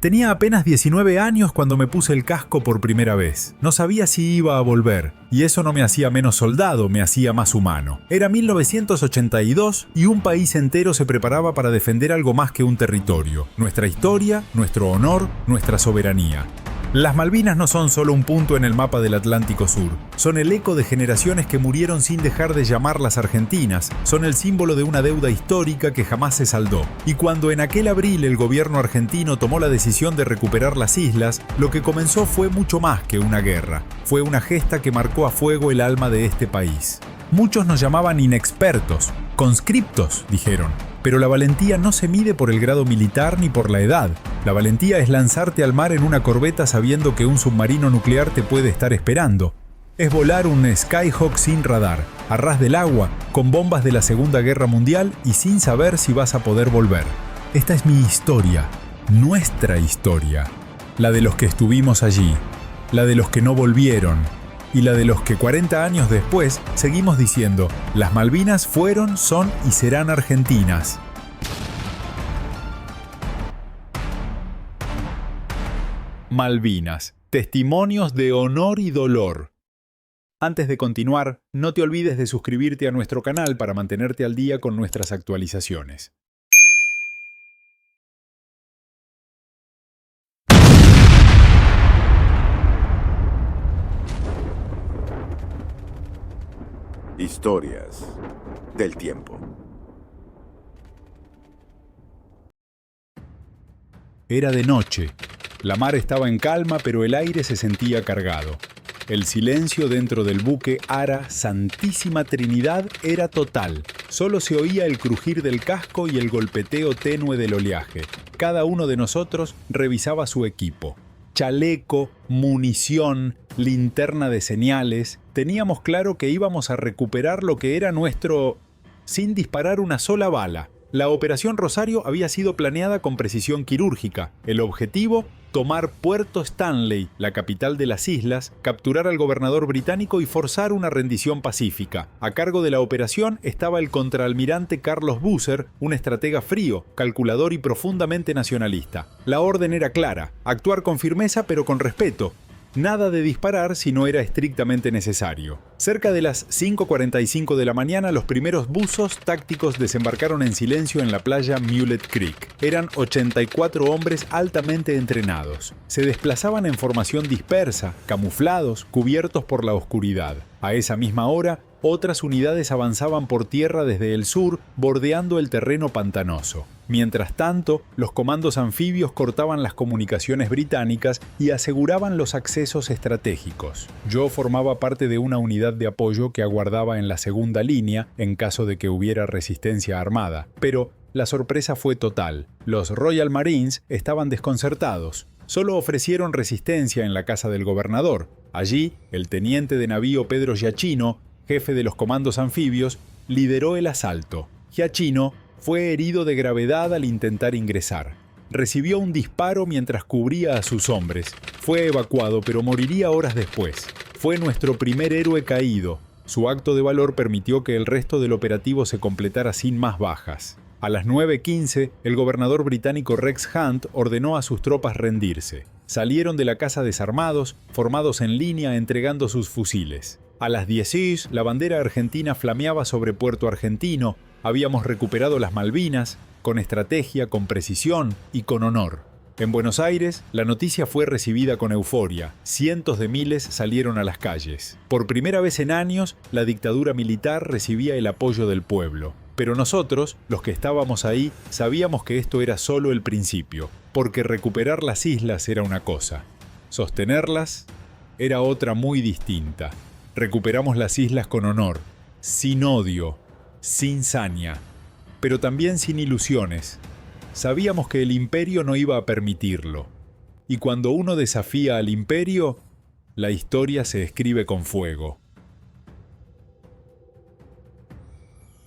Tenía apenas 19 años cuando me puse el casco por primera vez. No sabía si iba a volver, y eso no me hacía menos soldado, me hacía más humano. Era 1982 y un país entero se preparaba para defender algo más que un territorio. Nuestra historia, nuestro honor, nuestra soberanía. Las Malvinas no son solo un punto en el mapa del Atlántico Sur. Son el eco de generaciones que murieron sin dejar de llamarlas argentinas. Son el símbolo de una deuda histórica que jamás se saldó. Y cuando en aquel abril el gobierno argentino tomó la decisión de recuperar las islas, lo que comenzó fue mucho más que una guerra. Fue una gesta que marcó a fuego el alma de este país. Muchos nos llamaban inexpertos, conscriptos, dijeron. Pero la valentía no se mide por el grado militar ni por la edad. La valentía es lanzarte al mar en una corbeta sabiendo que un submarino nuclear te puede estar esperando. Es volar un Skyhawk sin radar, a ras del agua, con bombas de la Segunda Guerra Mundial y sin saber si vas a poder volver. Esta es mi historia, nuestra historia. La de los que estuvimos allí, la de los que no volvieron, y la de los que 40 años después seguimos diciendo: las Malvinas fueron, son y serán argentinas. Malvinas, testimonios de honor y dolor. Antes de continuar, no te olvides de suscribirte a nuestro canal para mantenerte al día con nuestras actualizaciones. Historias del tiempo. Era de noche. La mar estaba en calma, pero el aire se sentía cargado. El silencio dentro del buque Ara Santísima Trinidad era total. Solo se oía el crujir del casco y el golpeteo tenue del oleaje. Cada uno de nosotros revisaba su equipo. Chaleco, munición, linterna de señales. Teníamos claro que íbamos a recuperar lo que era nuestro sin disparar una sola bala. La Operación Rosario había sido planeada con precisión quirúrgica. El objetivo: tomar Puerto Stanley, la capital de las islas, capturar al gobernador británico y forzar una rendición pacífica. A cargo de la operación estaba el contraalmirante Carlos Busser, un estratega frío, calculador y profundamente nacionalista. La orden era clara: actuar con firmeza pero con respeto. Nada de disparar si no era estrictamente necesario. Cerca de las 5:45 de la mañana, los primeros buzos tácticos desembarcaron en silencio en la playa Mulet Creek. Eran 84 hombres altamente entrenados. Se desplazaban en formación dispersa, camuflados, cubiertos por la oscuridad. A esa misma hora, otras unidades avanzaban por tierra desde el sur, bordeando el terreno pantanoso. Mientras tanto, los comandos anfibios cortaban las comunicaciones británicas y aseguraban los accesos estratégicos. Yo formaba parte de una unidad de apoyo que aguardaba en la segunda línea en caso de que hubiera resistencia armada. Pero la sorpresa fue total. Los Royal Marines estaban desconcertados. Solo ofrecieron resistencia en la casa del gobernador. Allí, el teniente de navío Pedro Giacchino, jefe de los comandos anfibios, lideró el asalto. Giacchino fue herido de gravedad al intentar ingresar. Recibió un disparo mientras cubría a sus hombres. Fue evacuado, pero moriría horas después. Fue nuestro primer héroe caído. Su acto de valor permitió que el resto del operativo se completara sin más bajas. A las 9:15, el gobernador británico Rex Hunt ordenó a sus tropas rendirse. Salieron de la casa desarmados, formados en línea, entregando sus fusiles. A las 10:00, la bandera argentina flameaba sobre Puerto Argentino. Habíamos recuperado las Malvinas, con estrategia, con precisión y con honor. En Buenos Aires, la noticia fue recibida con euforia. Cientos de miles salieron a las calles. Por primera vez en años, la dictadura militar recibía el apoyo del pueblo. Pero nosotros, los que estábamos ahí, sabíamos que esto era solo el principio, porque recuperar las islas era una cosa. Sostenerlas era otra muy distinta. Recuperamos las islas con honor, sin odio, sin saña, pero también sin ilusiones. Sabíamos que el imperio no iba a permitirlo. Y cuando uno desafía al imperio, la historia se escribe con fuego.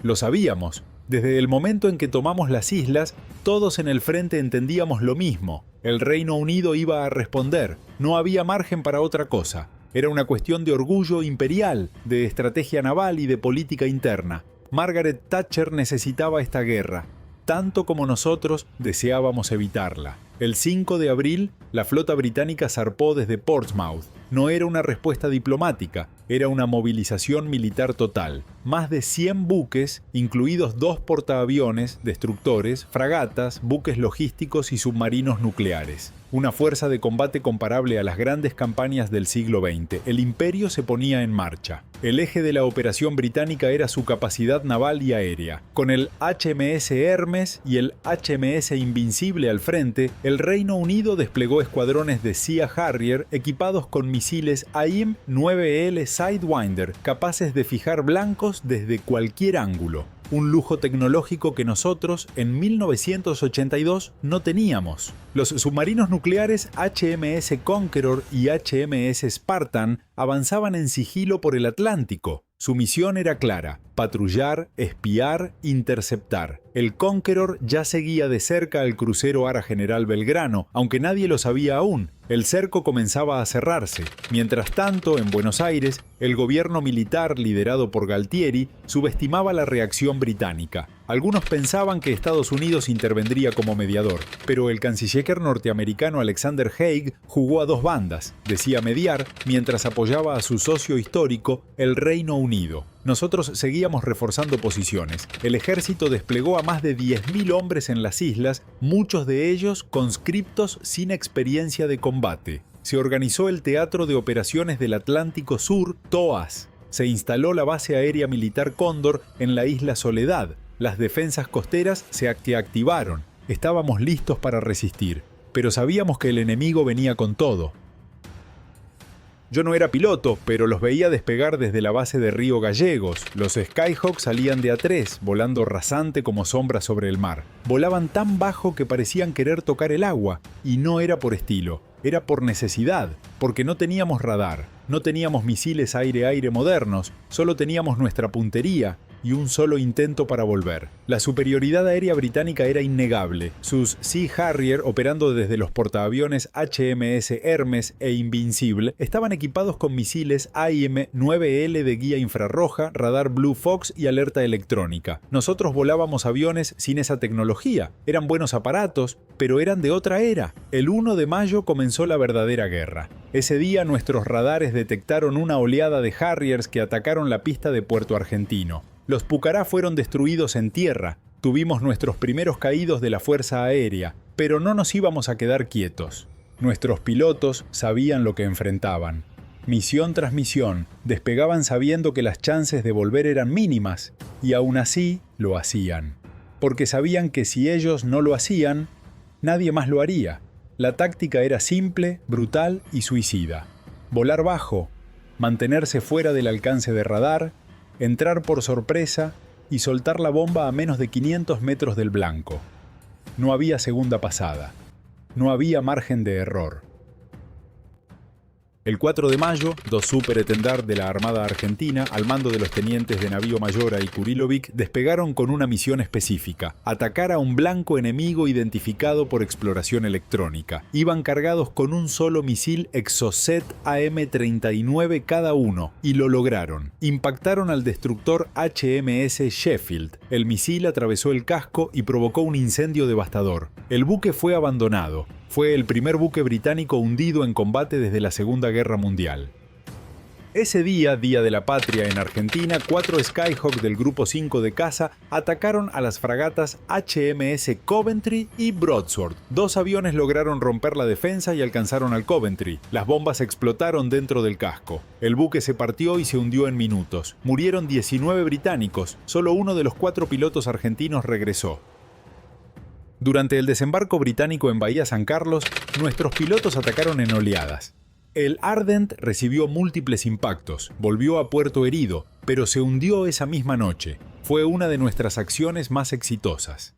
Lo sabíamos. Desde el momento en que tomamos las islas, todos en el frente entendíamos lo mismo. El Reino Unido iba a responder. No había margen para otra cosa. Era una cuestión de orgullo imperial, de estrategia naval y de política interna. Margaret Thatcher necesitaba esta guerra. tanto como nosotros deseábamos evitarla. El 5 de abril, la flota británica zarpó desde Portsmouth. No era una respuesta diplomática, era una movilización militar total. Más de 100 buques, incluidos 2 portaaviones, destructores, fragatas, buques logísticos y submarinos nucleares. Una fuerza de combate comparable a las grandes campañas del siglo XX. El imperio se ponía en marcha. El eje de la operación británica era su capacidad naval y aérea. Con el HMS Hermes y el HMS Invincible al frente, el Reino Unido desplegó escuadrones de Sea Harrier equipados con misiles AIM-9L Sidewinder, capaces de fijar blancos desde cualquier ángulo. Un lujo tecnológico que nosotros, en 1982, no teníamos. Los submarinos nucleares HMS Conqueror y HMS Spartan avanzaban en sigilo por el Atlántico. Su misión era clara: patrullar, espiar, interceptar. El Conqueror ya seguía de cerca al crucero Ara General Belgrano, aunque nadie lo sabía aún. El cerco comenzaba a cerrarse. Mientras tanto, en Buenos Aires, el gobierno militar liderado por Galtieri subestimaba la reacción británica. Algunos pensaban que Estados Unidos intervendría como mediador, pero el canciller norteamericano Alexander Haig jugó a 2 bandas. Decía mediar, mientras apoyaba a su socio histórico, el Reino Unido. Nosotros seguíamos reforzando posiciones. El ejército desplegó a más de 10.000 hombres en las islas, muchos de ellos conscriptos sin experiencia de combate. Se organizó el Teatro de Operaciones del Atlántico Sur, TOAS. Se instaló la base aérea militar Cóndor en la isla Soledad. Las defensas costeras se activaron. Estábamos listos para resistir, pero sabíamos que el enemigo venía con todo. Yo no era piloto, pero los veía despegar desde la base de Río Gallegos. Los Skyhawk salían de A3, volando rasante como sombra sobre el mar. Volaban tan bajo que parecían querer tocar el agua, y no era por estilo, era por necesidad, porque no teníamos radar, no teníamos misiles aire-aire modernos, solo teníamos nuestra puntería y un solo intento para volver. La superioridad aérea británica era innegable. Sus Sea Harrier, operando desde los portaaviones HMS Hermes e Invincible, estaban equipados con misiles AIM-9L de guía infrarroja, radar Blue Fox y alerta electrónica. Nosotros volábamos aviones sin esa tecnología. Eran buenos aparatos, pero eran de otra era. El 1 de mayo comenzó la verdadera guerra. Ese día nuestros radares detectaron una oleada de Harriers que atacaron la pista de Puerto Argentino. Los Pucará fueron destruidos en tierra, tuvimos nuestros primeros caídos de la Fuerza Aérea, pero no nos íbamos a quedar quietos. Nuestros pilotos sabían lo que enfrentaban. Misión tras misión, despegaban sabiendo que las chances de volver eran mínimas, y aún así lo hacían. Porque sabían que si ellos no lo hacían, nadie más lo haría. La táctica era simple, brutal y suicida. Volar bajo, mantenerse fuera del alcance de radar, entrar por sorpresa y soltar la bomba a menos de 500 metros del blanco. No había segunda pasada. No había margen de error. El 4 de mayo, 2 superetendard de la Armada Argentina, al mando de los tenientes de navío Mayora y Kurilovic, despegaron con una misión específica: atacar a un blanco enemigo identificado por exploración electrónica. Iban cargados con un solo misil Exocet AM-39 cada uno, y lo lograron. Impactaron al destructor HMS Sheffield. El misil atravesó el casco y provocó un incendio devastador. El buque fue abandonado. Fue el primer buque británico hundido en combate desde la Segunda Guerra Mundial. Ese día, Día de la Patria en Argentina, 4 Skyhawk del Grupo 5 de caza atacaron a las fragatas HMS Coventry y Broadsword. 2 aviones lograron romper la defensa y alcanzaron al Coventry. Las bombas explotaron dentro del casco. El buque se partió y se hundió en minutos. Murieron 19 británicos. Solo uno de los 4 pilotos argentinos regresó. Durante el desembarco británico en Bahía San Carlos, nuestros pilotos atacaron en oleadas. El Ardent recibió múltiples impactos, volvió a puerto herido, pero se hundió esa misma noche. Fue una de nuestras acciones más exitosas.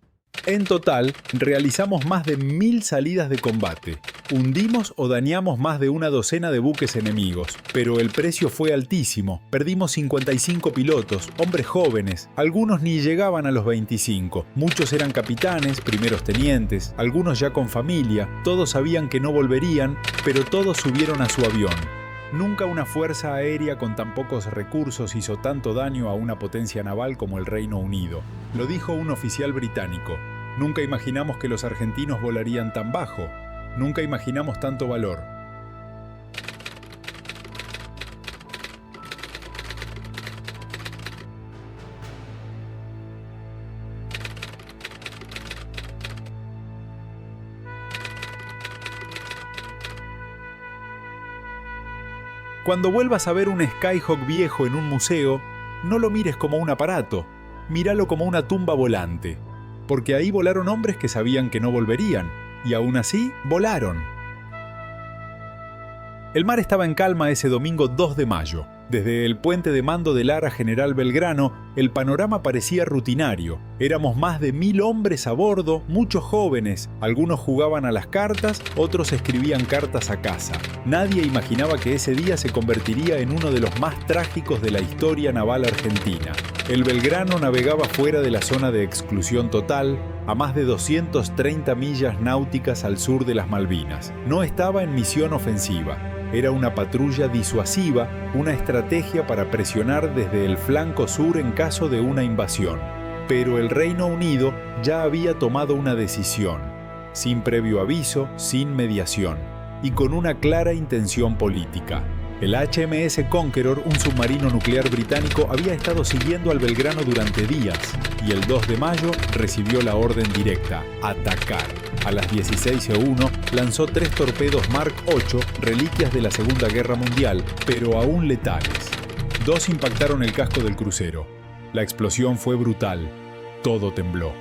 En total, realizamos más de 1000 salidas de combate. Hundimos o dañamos más de una docena de buques enemigos, pero el precio fue altísimo. Perdimos 55 pilotos, hombres jóvenes, algunos ni llegaban a los 25. Muchos eran capitanes, primeros tenientes, algunos ya con familia. Todos sabían que no volverían, pero todos subieron a su avión. Nunca una fuerza aérea con tan pocos recursos hizo tanto daño a una potencia naval como el Reino Unido. Lo dijo un oficial británico. Nunca imaginamos que los argentinos volarían tan bajo. Nunca imaginamos tanto valor. Cuando vuelvas a ver un Skyhawk viejo en un museo, no lo mires como un aparato, míralo como una tumba volante, porque ahí volaron hombres que sabían que no volverían, y aún así volaron. El mar estaba en calma ese domingo 2 de mayo. Desde el puente de mando del ARA General Belgrano, el panorama parecía rutinario. Éramos más de 1000 hombres a bordo, muchos jóvenes. Algunos jugaban a las cartas, otros escribían cartas a casa. Nadie imaginaba que ese día se convertiría en uno de los más trágicos de la historia naval argentina. El Belgrano navegaba fuera de la zona de exclusión total, a más de 230 millas náuticas al sur de las Malvinas. No estaba en misión ofensiva. Era una patrulla disuasiva, una estrategia para presionar desde el flanco sur en caso de una invasión. Pero el Reino Unido ya había tomado una decisión, sin previo aviso, sin mediación, y con una clara intención política. El HMS Conqueror, un submarino nuclear británico, había estado siguiendo al Belgrano durante días, y el 2 de mayo recibió la orden directa: atacar. A las 16:01 lanzó 3 torpedos Mark 8, reliquias de la Segunda Guerra Mundial, pero aún letales. 2 impactaron el casco del crucero. La explosión fue brutal. Todo tembló.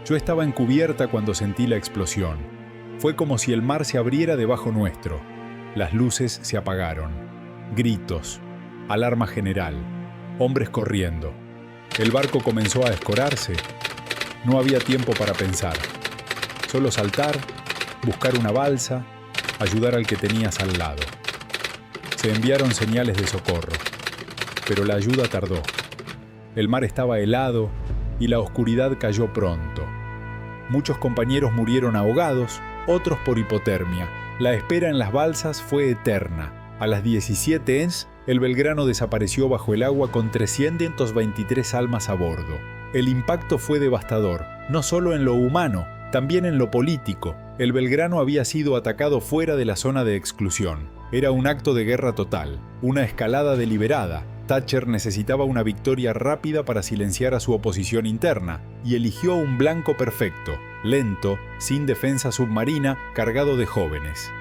Yo estaba en cubierta cuando sentí la explosión. Fue como si el mar se abriera debajo nuestro. Las luces se apagaron. Gritos. Alarma general. Hombres corriendo. El barco comenzó a escorarse. No había tiempo para pensar. Solo saltar, buscar una balsa, ayudar al que tenías al lado. Se enviaron señales de socorro, pero la ayuda tardó. El mar estaba helado y la oscuridad cayó pronto. Muchos compañeros murieron ahogados, otros por hipotermia. La espera en las balsas fue eterna. A las 17 horas, el Belgrano desapareció bajo el agua con 323 almas a bordo. El impacto fue devastador, no solo en lo humano, también en lo político. El Belgrano había sido atacado fuera de la zona de exclusión. Era un acto de guerra total, una escalada deliberada. Thatcher necesitaba una victoria rápida para silenciar a su oposición interna, y eligió un blanco perfecto, lento, sin defensa submarina, cargado de jóvenes.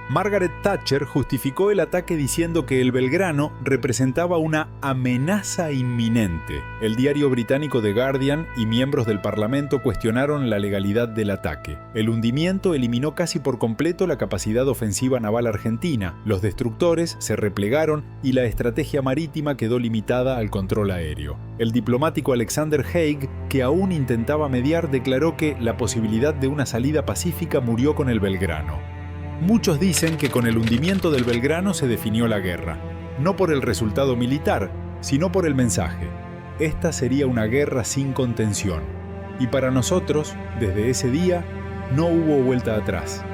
Margaret Thatcher justificó el ataque diciendo que el Belgrano representaba una amenaza inminente. El diario británico The Guardian y miembros del Parlamento cuestionaron la legalidad del ataque. El hundimiento eliminó casi por completo la capacidad ofensiva naval argentina, los destructores se replegaron y la estrategia marítima quedó limitada al control aéreo. El diplomático Alexander Haig, que aún intentaba mediar, declaró que la posibilidad de una salida pacífica murió con el Belgrano. Muchos dicen que con el hundimiento del Belgrano se definió la guerra, no por el resultado militar, sino por el mensaje. Esta sería una guerra sin contención. Y para nosotros, desde ese día, no hubo vuelta atrás.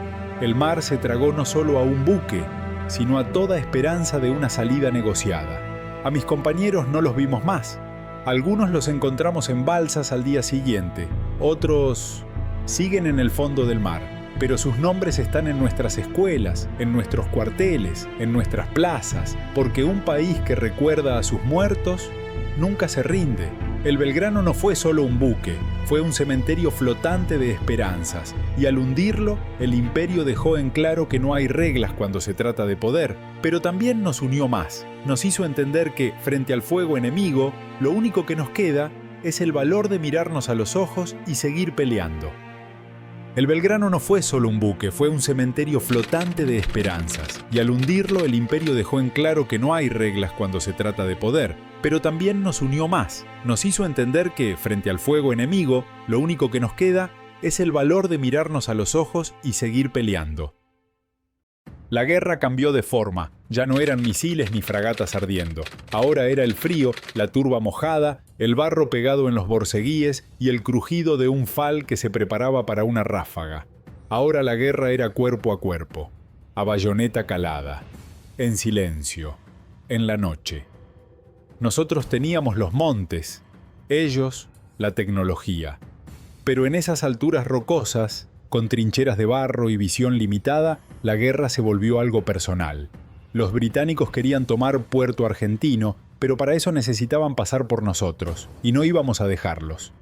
El mar se tragó no solo a un buque, sino a toda esperanza de una salida negociada. A mis compañeros no los vimos más. Algunos los encontramos en balsas al día siguiente, otros siguen en el fondo del mar. Pero sus nombres están en nuestras escuelas, en nuestros cuarteles, en nuestras plazas, porque un país que recuerda a sus muertos nunca se rinde. El Belgrano no fue solo un buque, fue un cementerio flotante de esperanzas, y al hundirlo, el imperio dejó en claro que no hay reglas cuando se trata de poder, pero también nos unió más. Nos hizo entender que, frente al fuego enemigo, lo único que nos queda es el valor de mirarnos a los ojos y seguir peleando. El Belgrano no fue solo un buque, fue un cementerio flotante de esperanzas, y al hundirlo el imperio dejó en claro que no hay reglas cuando se trata de poder, pero también nos unió más, nos hizo entender que, frente al fuego enemigo, lo único que nos queda es el valor de mirarnos a los ojos y seguir peleando. La guerra cambió de forma, ya no eran misiles ni fragatas ardiendo. Ahora era el frío, la turba mojada, el barro pegado en los borceguíes y el crujido de un fal que se preparaba para una ráfaga. Ahora la guerra era cuerpo a cuerpo, a bayoneta calada, en silencio, en la noche. Nosotros teníamos los montes, ellos la tecnología. Pero en esas alturas rocosas, con trincheras de barro y visión limitada, la guerra se volvió algo personal. Los británicos querían tomar Puerto Argentino, pero para eso necesitaban pasar por nosotros, y no íbamos a dejarlos.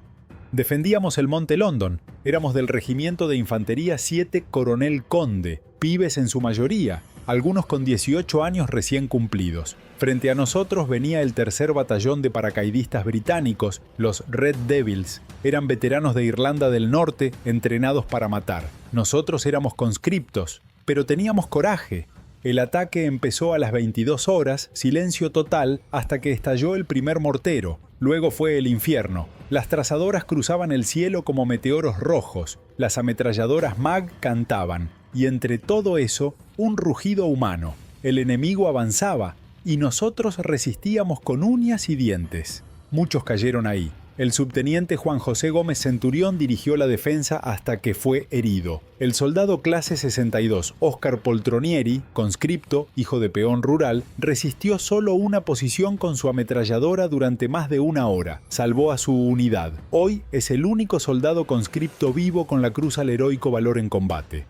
Defendíamos el Monte London, éramos del Regimiento de Infantería 7 Coronel Conde, pibes en su mayoría, algunos con 18 años recién cumplidos. Frente a nosotros venía el 3er Batallón de Paracaidistas británicos, los Red Devils. Eran veteranos de Irlanda del Norte, entrenados para matar. Nosotros éramos conscriptos, pero teníamos coraje. El ataque empezó a las 22 horas, silencio total, hasta que estalló el primer mortero. Luego fue el infierno. Las trazadoras cruzaban el cielo como meteoros rojos. Las ametralladoras MAG cantaban. Y entre todo eso, un rugido humano. El enemigo avanzaba, y nosotros resistíamos con uñas y dientes. Muchos cayeron ahí. El subteniente Juan José Gómez Centurión dirigió la defensa hasta que fue herido. El soldado clase 62, Óscar Poltronieri, conscripto, hijo de peón rural, resistió solo una posición con su ametralladora durante más de 1 hora. Salvó a su unidad. Hoy es el único soldado conscripto vivo con la cruz al heroico valor en combate.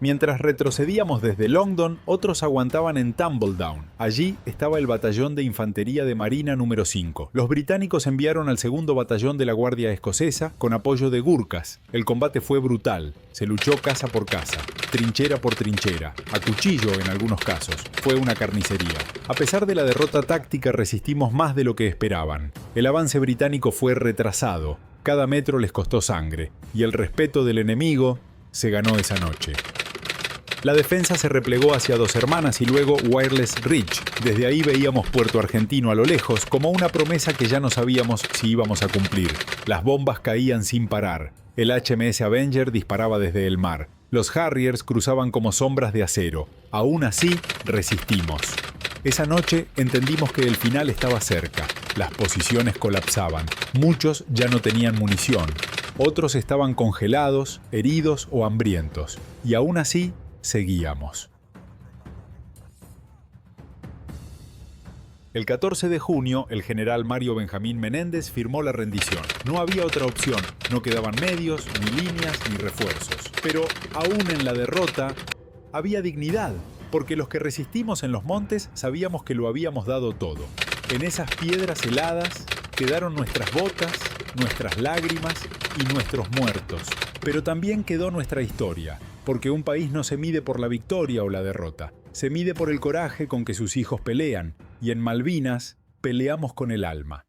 Mientras retrocedíamos desde Longdon, otros aguantaban en Tumbledown. Allí estaba el batallón de infantería de marina número 5. Los británicos enviaron al 2º batallón de la Guardia Escocesa con apoyo de Gurkhas. El combate fue brutal. Se luchó casa por casa, trinchera por trinchera, a cuchillo en algunos casos. Fue una carnicería. A pesar de la derrota táctica, resistimos más de lo que esperaban. El avance británico fue retrasado. Cada metro les costó sangre. Y el respeto del enemigo se ganó esa noche. La defensa se replegó hacia Dos Hermanas y luego Wireless Ridge. Desde ahí veíamos Puerto Argentino a lo lejos, como una promesa que ya no sabíamos si íbamos a cumplir. Las bombas caían sin parar. El HMS Avenger disparaba desde el mar. Los Harriers cruzaban como sombras de acero. Aún así, resistimos. Esa noche entendimos que el final estaba cerca. Las posiciones colapsaban. Muchos ya no tenían munición. Otros estaban congelados, heridos o hambrientos. Y aún así, seguíamos. El 14 de junio, el general Mario Benjamín Menéndez firmó la rendición. No había otra opción, no quedaban medios, ni líneas, ni refuerzos. Pero aún en la derrota, había dignidad, porque los que resistimos en los montes sabíamos que lo habíamos dado todo. En esas piedras heladas quedaron nuestras botas, nuestras lágrimas y nuestros muertos. Pero también quedó nuestra historia. Porque un país no se mide por la victoria o la derrota, se mide por el coraje con que sus hijos pelean, y en Malvinas peleamos con el alma.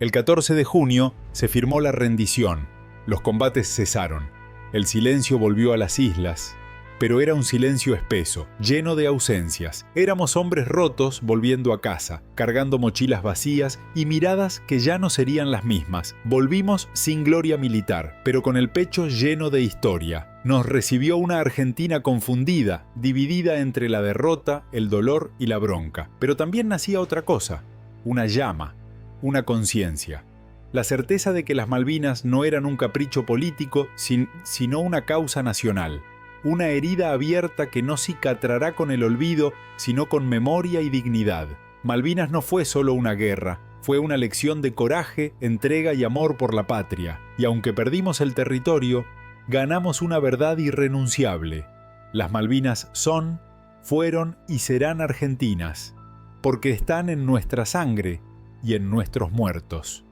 El 14 de junio se firmó la rendición, los combates cesaron, el silencio volvió a las islas, pero era un silencio espeso, lleno de ausencias. Éramos hombres rotos volviendo a casa, cargando mochilas vacías y miradas que ya no serían las mismas. Volvimos sin gloria militar, pero con el pecho lleno de historia. Nos recibió una Argentina confundida, dividida entre la derrota, el dolor y la bronca. Pero también nacía otra cosa, una llama, una conciencia. La certeza de que las Malvinas no eran un capricho político, sino una causa nacional. Una herida abierta que no cicatrará con el olvido, sino con memoria y dignidad. Malvinas no fue solo una guerra, fue una lección de coraje, entrega y amor por la patria. Y aunque perdimos el territorio, ganamos una verdad irrenunciable. Las Malvinas son, fueron y serán argentinas, porque están en nuestra sangre y en nuestros muertos.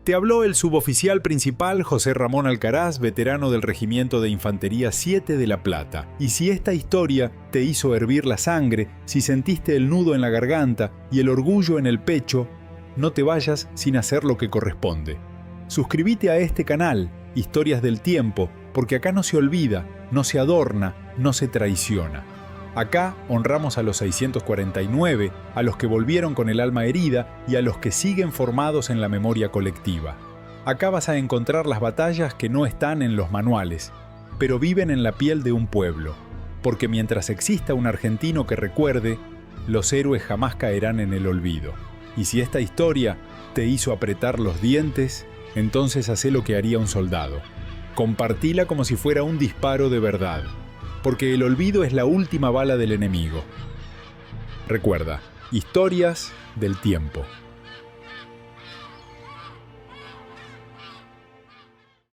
Te habló el suboficial principal José Ramón Alcaraz, veterano del Regimiento de Infantería 7 de La Plata. Y si esta historia te hizo hervir la sangre, si sentiste el nudo en la garganta y el orgullo en el pecho, no te vayas sin hacer lo que corresponde. Suscríbete a este canal, Historias del Tiempo, porque acá no se olvida, no se adorna, no se traiciona. Acá honramos a los 649, a los que volvieron con el alma herida y a los que siguen formados en la memoria colectiva. Acá vas a encontrar las batallas que no están en los manuales, pero viven en la piel de un pueblo. Porque mientras exista un argentino que recuerde, los héroes jamás caerán en el olvido. Y si esta historia te hizo apretar los dientes, entonces hacé lo que haría un soldado. Compartila como si fuera un disparo de verdad. Porque el olvido es la última bala del enemigo. Recuerda, Historias del Tiempo.